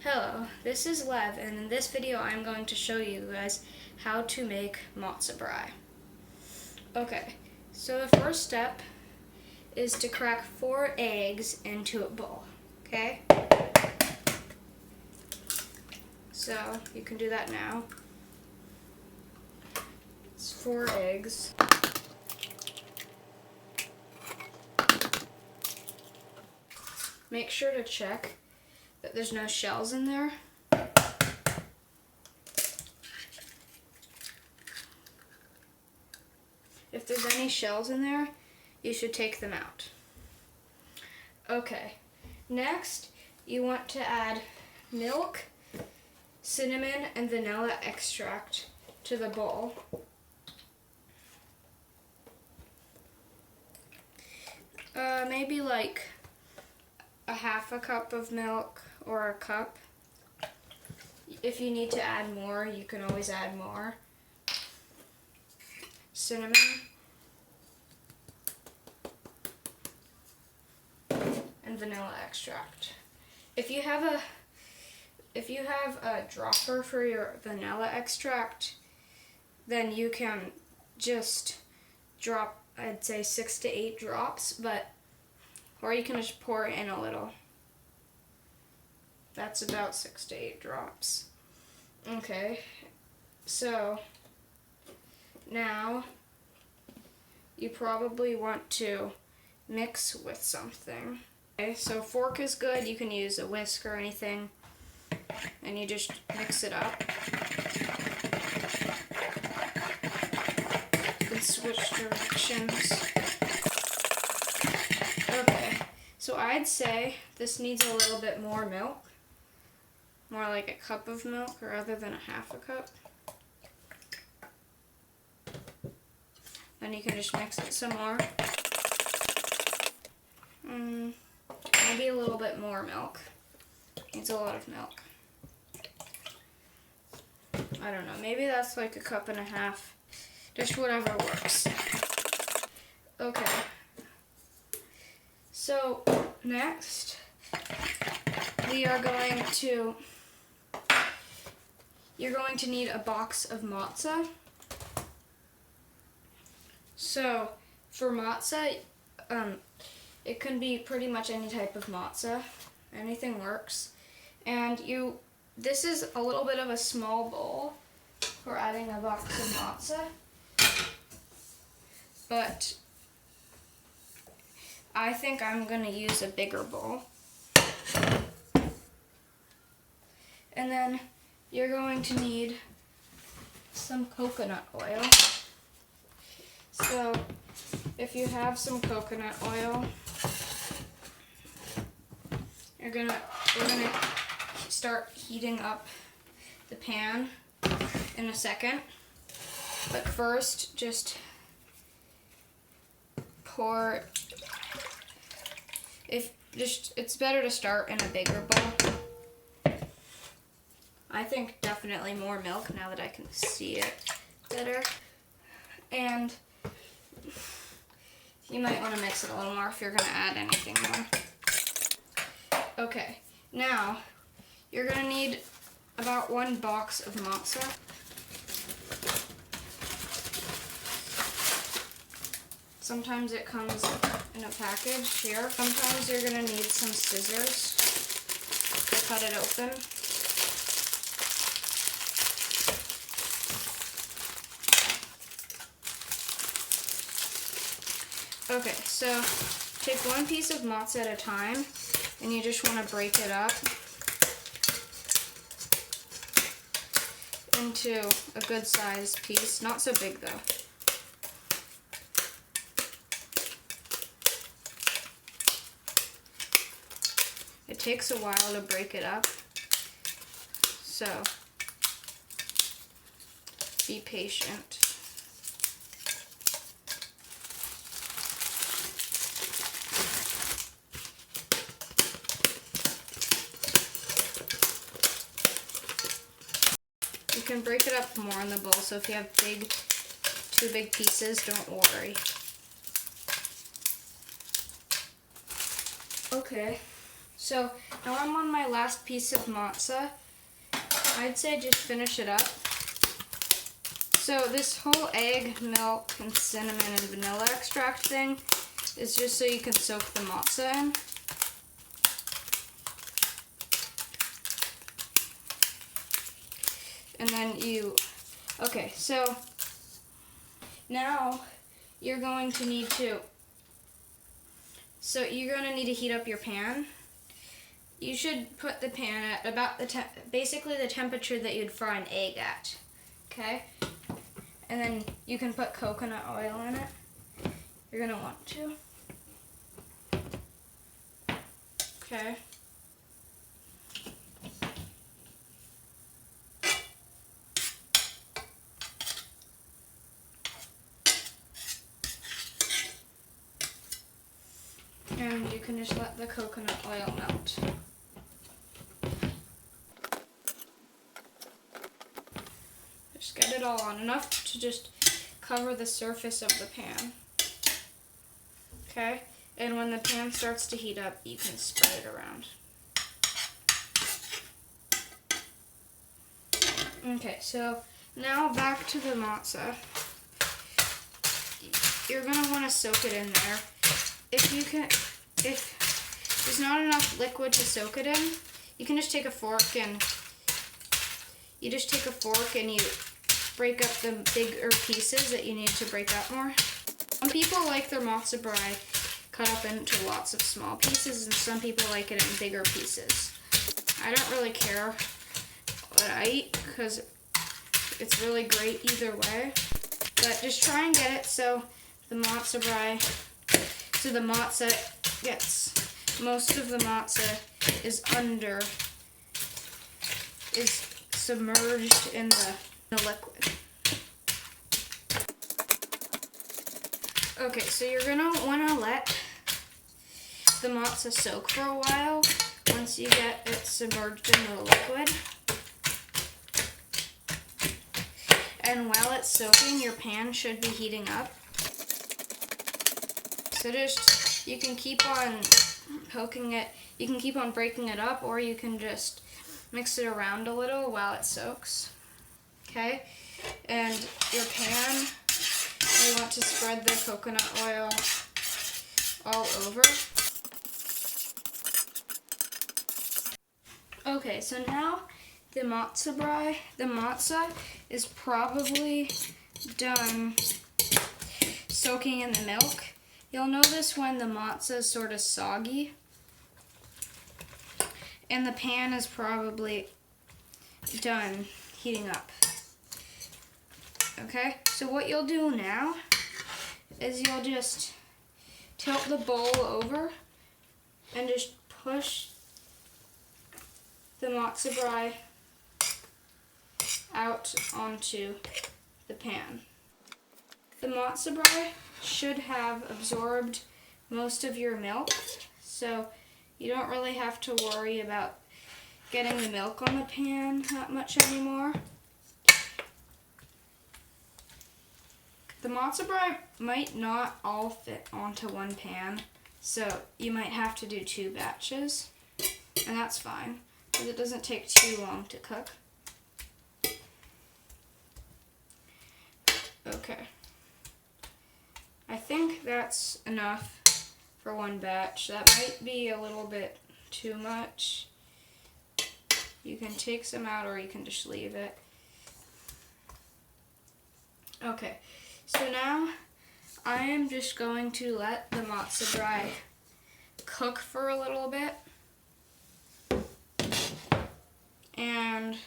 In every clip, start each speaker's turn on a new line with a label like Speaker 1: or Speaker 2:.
Speaker 1: Hello, this is Lev, and in this video I'm going to show you guys how to make Matzah Brei. Okay, so the first step is to crack 4 eggs into a bowl, okay? So you can do that now. It's 4 eggs. Make sure to check that there's no shells in there. If there's any shells in there, you should take them out. Okay, next you want to add milk, cinnamon, and vanilla extract to the bowl. Maybe like a half a cup of milk or a cup. If you need to add more, you can always add more. Cinnamon. And vanilla extract. If you have a dropper for your vanilla extract, then you can just drop, I'd say 6 to 8 drops, or you can just pour it in a little. That's about 6 to 8 drops. Okay, so now you probably want to mix with something. Okay, so fork is good. You can use a whisk or anything, and you just mix it up. And switch directions. Okay, so I'd say this needs a little bit more milk. More like a cup of milk rather than a half a cup. Then you can just mix it some more. Maybe a little bit more milk. Needs a lot of milk. I don't know, maybe that's like a cup and a half. Just whatever works. Okay. So next, you're going to need a box of matzah. So for matzah, it can be pretty much any type of matzah. Anything works. And this is a little bit of a small bowl for adding a box of matzah. But I think I'm going to use a bigger bowl. And then you're going to need some coconut oil. So if you have some coconut oil, we're gonna start heating up the pan in a second. But first, just pour. It's better to start in a bigger bowl. I think definitely more milk now that I can see it better. And you might want to mix it a little more if you're going to add anything more. Okay, now you're going to need about 1 box of matzah. Sometimes it comes in a package here. Sometimes you're going to need some scissors to cut it open. Okay, so take 1 piece of matzah at a time, and you just want to break it up into a good sized piece. Not so big though. It takes a while to break it up, so be patient. You can break it up more in the bowl, so if you have 2 big pieces, don't worry. Okay, So now I'm on my last piece of matzah. I'd say just finish it up. So this whole egg, milk, and cinnamon and vanilla extract thing is just so you can soak the matzah in. And then okay, so now you're going to need to heat up your pan. You should put the pan at about basically the temperature that you'd fry an egg at, okay? And then you can put coconut oil in it. You're gonna want to. Okay. And you can just let the coconut oil melt. Just get it all on, enough to just cover the surface of the pan. Okay? And when the pan starts to heat up, you can spread it around. Okay, so now back to the matzah. You're going to want to soak it in there. If there's not enough liquid to soak it in, you can just take a fork and you break up the bigger pieces that you need to break up more. Some people like their Matzah Brei cut up into lots of small pieces, and some people like it in bigger pieces. I don't really care what I eat because it's really great either way. But just try and get it so the Matzah Brei, so the matzah gets, most of the matzah is submerged in the liquid. Okay, so you're gonna wanna let the matzah soak for a while once you get it submerged in the liquid. And while it's soaking, your pan should be heating up. So you can keep on poking it, you can keep on breaking it up, or you can just mix it around a little while it soaks. Okay? And your pan, you want to spread the coconut oil all over. Okay, so now the Matzah Brei, the matzah is probably done soaking in the milk. You'll notice when the matzah is sort of soggy, and the pan is probably done heating up. Okay, so what you'll do now is you'll just tilt the bowl over and just push the Matzah Brei out onto the pan. The Matzah Brei should have absorbed most of your milk, so you don't really have to worry about getting the milk on the pan that much anymore. The Matzah Brei might not all fit onto one pan, so you might have to do 2 batches, and that's fine, because it doesn't take too long to cook. Okay. I think that's enough for 1 batch. That might be a little bit too much. You can take some out or you can just leave it. Okay, so now I am just going to let the Matzah Brei cook for a little bit. And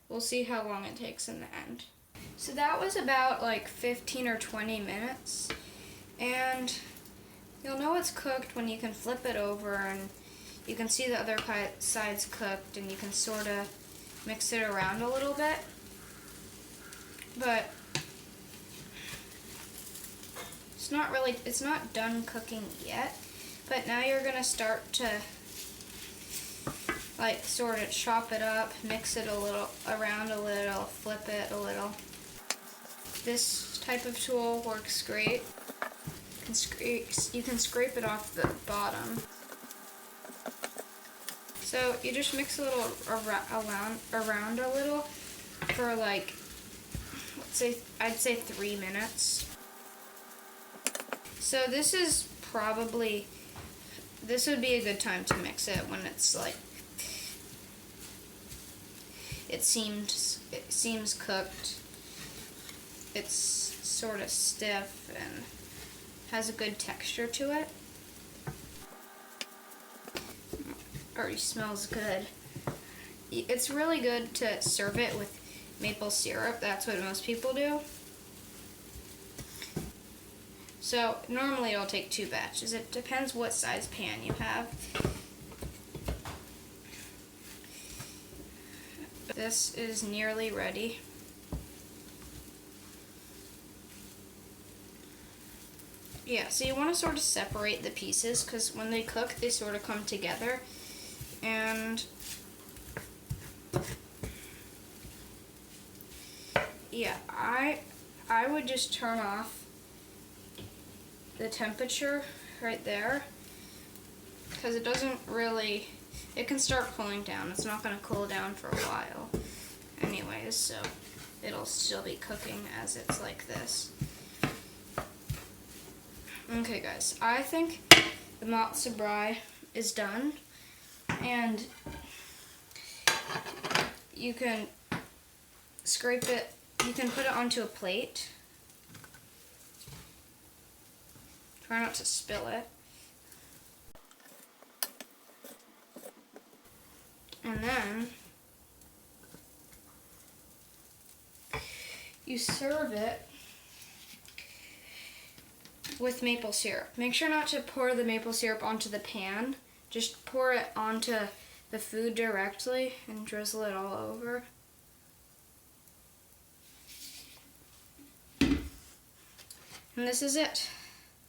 Speaker 1: we'll see how long it takes in the end. So that was about like 15 or 20 minutes, and you'll know it's cooked when you can flip it over and you can see the other side's cooked, and you can sort of mix it around a little bit. But it's not done cooking yet, but now you're going to start to like sort of chop it up, mix it around a little, flip it a little. This type of tool works great. You can scrape it off the bottom. So you just mix a little around a little for like, I'd say 3 minutes. So this would be a good time to mix it when it's like, it seems cooked. It's sort of stiff and has a good texture to it. Already smells good. It's really good to serve it with maple syrup. That's what most people do. So normally I'll take 2 batches. It depends what size pan you have. This is nearly ready. Yeah, so you want to sort of separate the pieces because when they cook, they sort of come together. And yeah, I would just turn off the temperature right there because it doesn't really, it can start cooling down. It's not going to cool down for a while anyways, so it'll still be cooking as it's like this. Okay guys, I think the Matzah Brei is done, and you can scrape it, you can put it onto a plate. Try not to spill it. And then you serve it with maple syrup. Make sure not to pour the maple syrup onto the pan. Just pour it onto the food directly and drizzle it all over. And this is it.